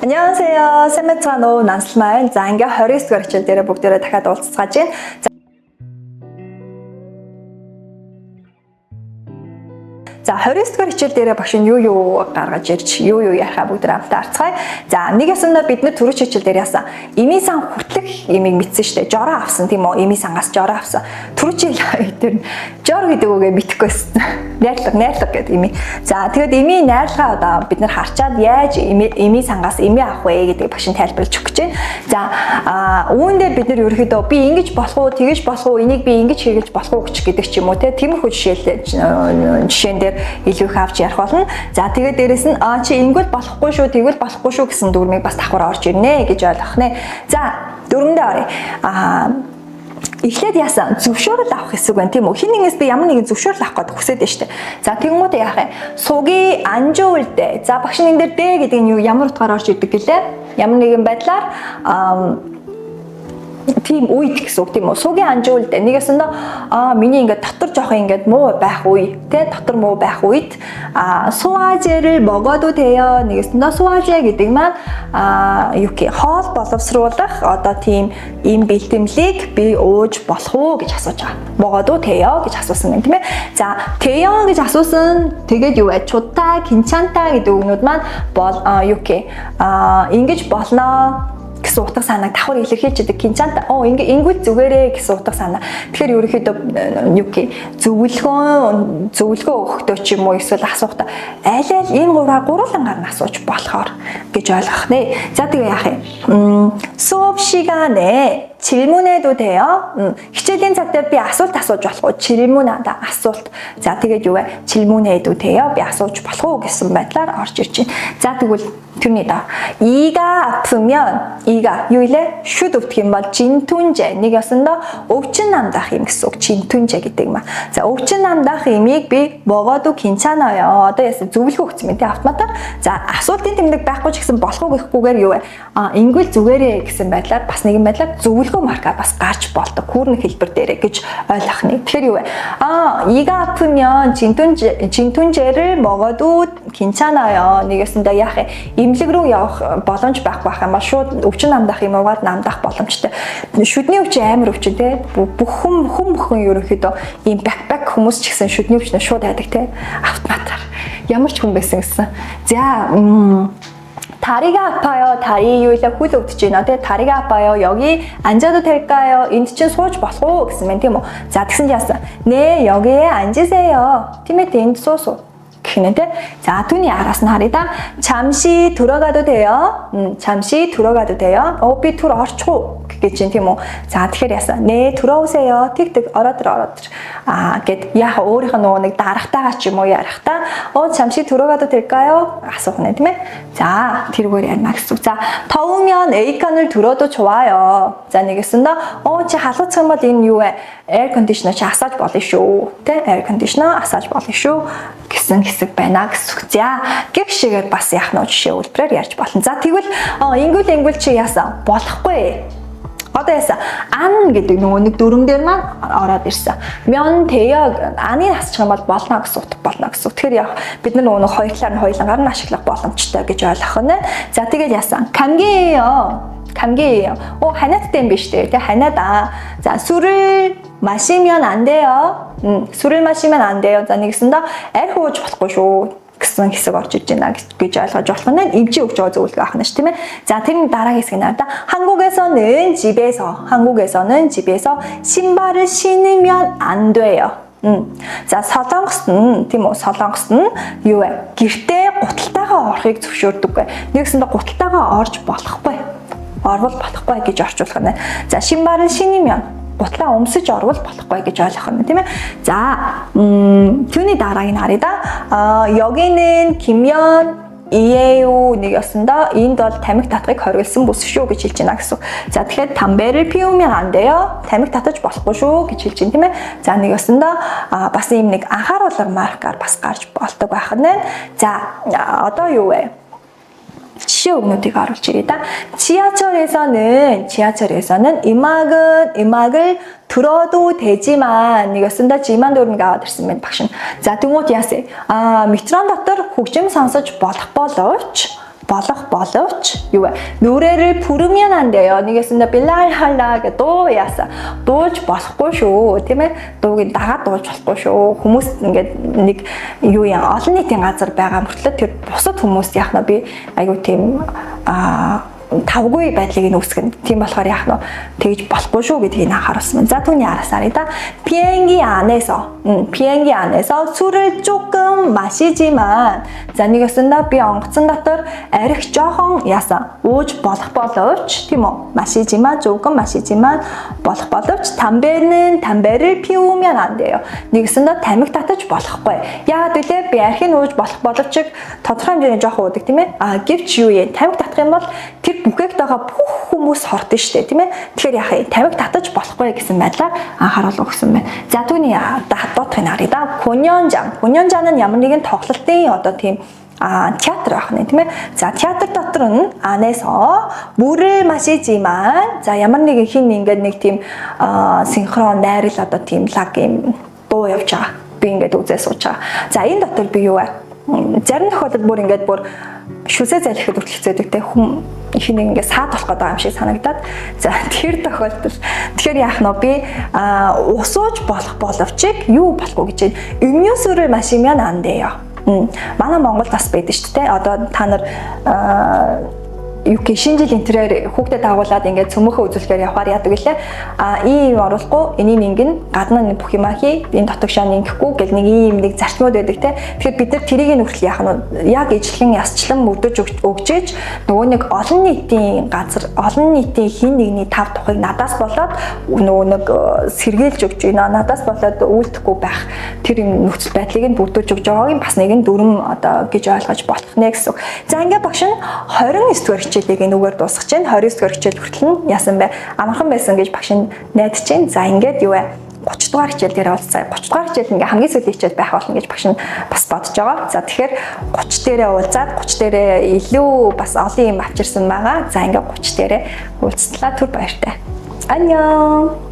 안녕하세요. 세메트라노 난슬마인. За ингээ 29 дугаар хичээл дээр бүгдээрээ дахиад уулзцааж байна. За 29 дугаар хичээл дээр багш нь юу гаргаж ирж юу ярихаа бүгд хамтаа харцгаая. За нэг ясандаа бид нэр түрүү хичээл дээр яасан эми сан хүртлэх имийг мэдсэн штэ. Жороо авсан тийм үү? Эми сангаас жороо авсан. Түрүү хичээл дээр жор гэдэг үгээ мэдхгүйсэн. Найрлага гэдэг эми. За тэгэд эми найрлагаа одоо бид нар харчаад яаж эми сангаас эми авах вэ гэдэг багш нь тайлбарлаж өгч байна. За үүн дээр бид нар ерөөхдөө би ингэж болох уу, тэгэж болох уу, энийг би ингэж хийгэж болох уу гэдэг ч юм уу те. Тиймэрхүү жишээн дээр илүү их авч ярих болно. За тэгээд дээрэс нь чи ингэвэл болохгүй шүү, тэгвэл болохгүй шүү гэсэн дүрмийг бас давхар орж ирнэ гэж ойлгох нэ. За дөрөндөө оръё. Эхлээд яасан зөвшөөрөл авах хэсэг байна тийм үү? Хин нэгнээс би ямар нэгэн зөвшөөрөл авах гэдэг хүсэж байна шүү дээ. За тэгэнгүүт яах вэ? Суги 안 좋을 때. За багш энэ дээр дээ гэдэг нь юу ямар утгаар орж ирдэг гэлээ? Ямар нэгэн байдлаар тийм үед гэсэн үг тийм үү? Суги 안 좋을 때. Нэгэсэндээ миний ингээд дотор жоох ингээд муу байх үе, тэ дотор муу байх үед 소화제를 먹어도 돼요. нэгэсэндээ 소화제 гэдэг маань юу гэх хоол боловсруулах одоо тийм ийм бэлтгэлийг би ууж болох уу гэж асууж байгаа. 먹어도 돼요 гэж асуусан юм тийм ээ. За 돼요 гэж асуусан. Тэгээд юу вэ? 좋다, 괜찮다 гэдэг үгнүүд маань юу гэх ингэж болно гэсэн утга санааг давхар илэрхийлж байгаа кинчанта ингэвэл зүгээрээ гэсэн утга санаа. Тэгэхээр ерөөхдөө юу гэх зөвлөгөө өгөхдөө ч юм уу эсвэл асуухтаа аль энэ гурлангаар нь асууж болохоор гэж ойлгох нэ. За тэгээ яах юм? 수업 시간에 질문해도 돼요. хичээлийн цаг дээр би асуулт асууж болох уу? 질문하다 асуулт. За тэгээд юу вэ? 질문해도 돼요. Би асууж болох уу гэсэн байдлаар орж ирж байна. За тэгвэл тэрний даа. 이가 아프면 이가 юу илээ? Should өвдөх юм бол 진통제. Нэг ясандаа өвчин намдах юм гэсэн үг. 진통제 гэдэг юм аа. За өвчин намдах имийг би 먹어도 괜찮아요. Одоо яасан зөвлөгөө өгсөн мэт автоматар. За асуултын тэмдэг байхгүй ч гэсэн болох уу гэхгүйгээр юу вэ? Ингэвэл зүгээрээ гэсэн байдлаар бас нэгэн байдлаар зөвлөгөө марка бас гарч болдог. Хүүрнэг хэлбэр дээрээ гэж ойлгох нэг. Тэгэхээр юу вэ? 이가 아프면 진통제를 먹어도 괜찮아요. Нэгэсэндээ яах вэ? Имлэг рүү явах боломж байхгүй байх юм бол шууд өвчин намдах юм уугаад намдах боломжтой. Шүдний өвчин амар өвчин те. Бүх хүн ерөнхийдөө ийм бэкпэк хүмүүс ч гэсэн шүдний өвчнөө шууд хайдаг те. Автоматар. Ямар ч хүн байсан гэсэн. За 다리가 아파요. 다리 요일에 хөл өвдөж байна. тэ 다리가 아파요. 여기 앉아도 될까요? энд чинь сууж болох уу гэсэн мэн тийм үү? За тэгсэн чинь яасан? 네, 여기에 앉으세요. 팀에 энд суусуу. гэхнэ. 자, түүний араас нь харъя да. 잠시 들어가도 돼요. 잠시 들어가도 돼요. би түр орчих уу гэж юм тийм үү? За тэгэхээр яасан? 네, 들어오세요. Тэг ороод. гэд яах өөрийнх нь нэг дарахтайгаа ч юм уу ярахтаа 잠시 들어가도 될까요? асуух нэ тийм ээ. За, тэргээр ярина гэсэн. За, 더우면 에어컨을 들어도 좋아요. За нэгэсэндээ чи халууцах юм бол энэ юу вэ? Air conditioner чи асааж болно шүү. Тэ air conditioner асааж болно шүү гэсэн хэсэг байна гэсэн. За, гэх шигээр бас яах нь жишээ үлбрээр ярьж болно. За, тэгвэл ингүүл чи яасан? Болохгүй. Одоо яасан ан гэдэг нөгөө нэг дүрм дээр маань ороод ирсэн. Мён тэё аныг асчих юм бол болно гэсэн утга болно гэсэн. Тэгэхээр яг бид нар нөгөө хоёр талаар нь хоёулангаар нь ашиглах боломжтой гэж ойлгох нь. За тэгээд яасан 감기예요. 하나도 땜 비슷해. 하나다. 자, 술을 마시면 안 돼요. 술을 마시면 안 돼요. 자, нэгэсэндээ аль хууж болохгүй шүү гэсэн хэсэг орж иж байна гэж ойлгож болох нь эмчи өгч байгаа зөвлөгөө авах нь ш тийм ээ. За тэрний дараагийн хэсэг нь хараа. 한국에서는 집에서 신발을 신으면 안 돼요. За солонгос нь тийм үү? Солонгос нь юу вэ? Гэртээ гуталтайгаа орохыг зөвшөөрдөг. Нэгсэндээ гуталтайгаа орж болохгүй. Орвол болохгүй гэж орчуулах нь. За 신발을 신으면 гутлаа өмсөж орвол болохгүй гэж ойлгох нь тийм ээ. За түүний дараагийн харъя да. 여기는 김연이에요. нэг ясандаа энд бол тамхи татахыг хориглосон бүс шүү гэж хэлж байна гэсэн. За тэгэхээр 담배를 피우면 안 돼요. тамхи татаж болохгүй шүү гэж хэлж байна тийм ээ. За нэг ясандаа бас ийм нэг анхааруулга маркаар бас гарч болдог байх нь. За одоо юу вэ? 지하 음료들이 가로질이다. 지하철에서는 음악을 들어도 되지만 이거 쓴다 지만 도움가 됐으면 박신. За тэгмүүд яасан? Метрон дотор хөгжим сонсож болох боловч болох боловч юу вэ? 노래를 부르면 안 돼요. нэгэсэндээ билалхалаа гэдэг дуу яасан. Дуулж болохгүй шүү. Тийм ээ? Дууг дагаад дуулж болохгүй шүү. Хүмүүс ингээд нэг юу яа олон нийтийн газар байгаа мөртлөө тэр бусад хүмүүс яах нь би айгу тийм тавгүй байдлыг үүсгэн. Тийм болохоор яах нь тэгж болохгүй шүү гэдгийг анхааруулсан. За түүний араасаараа да. 비행기 안에서 술을 조금 마시지만 за нэгэсэндээ би онгоцон дотор арх жоохон яасан. Ууж болох боловч тийм үү? 마시지만 조금 마시지만 болох боловч 담배를 피우면 안 돼요. нэгэсэндээ тамхи татаж болохгүй. Яагаад вэ? Би архийг ууж болох боловч тодорхой хэмжээний жоохон уудаг тийм ээ? Гэвч юу юм? Тамхи татах юм бол тэр бүхээгт байгаа бүх хүмүүс хордон штэ тийм ээ. Тэгэхээр яах вэ? Тамхи татаж болохгүй гэсэн байдлаар анхааруулга өгсөн байна. За түүний доотхын харъя да. 공연장은 ямар нэгэн тоглолтын одоо тийм театр байх нь тийм ээ. За театр дотор нь 안에서 물을 마시지만 за ямар нэгэн хин ингээд нэг тийм синхрон найрал одоо тийм лаг юм дуу явж байгаа. Би ингээд үзээ сууж байгаа. За энэ дотор би юу вэ? Зарим тохиолдолд бүр ингээд бүр шүсээ залхихад хүртэл хэцээдэг те хүм их нэг ингээд саад болох гэдэг юм шиг санагдаад за тэр тохиолдолд тэгэхээр яах нь би усууж болох боловч юу болохгүй гэж 음료수를 마시면 안 돼요. манай Монголд бас байдаг шүү дээ. Одоо та нар юу гэх шинэ жилийн тэрээр хүүхдэд дагуулад ингээд цөмөхөө үзүүлэхээр явахаар яадаг гэлээ. Ийм оруулахгүй энийг ингэн гадна нэг бүх юмаа хий энэ дотогшоо ингэхгүй гэл нэг ийм нэг зарчмууд байдаг те. Тэгэхээр бид нар тэрийг нүртэл яах нь яг ижлэхэн ясчлан мөрдөж өгчээж нөгөө нэг олон нийтийн газар олон нийтийн хин нэгний тав тухыг надаас болоод нөгөө нэг сэргийлж өгч байна. Надаас болоод үйлдэхгүй байх тэр юм нөхцөл байдлыг нь бүрдүүлж өгж байгааг бас нэгэн дүрм одоо гэж ойлгож болох нэ гэсэн. За ингээд багш нь 29 дугаар хичээлийг нүгээр дуусгаж байна. 29 дугаар хичээл хүртэл нь яасан бэ? Амархан байсан гэж багш нь найдаж байна. За ингээд юу вэ? 30 дугаар хичээл дээр уулзъя. 30 дугаар хичээл ингээ хамгийн сүүлийн хичээл байх болно гэж багш нь бас бодож байгаа. За тэгэхээр 30 дээрээ уулзаад 30 дээрээ илүү бас олон юм авчирсан байгаа. За ингээ 30 дээрээ уулзтлаа. Түр баяртай. Аньян.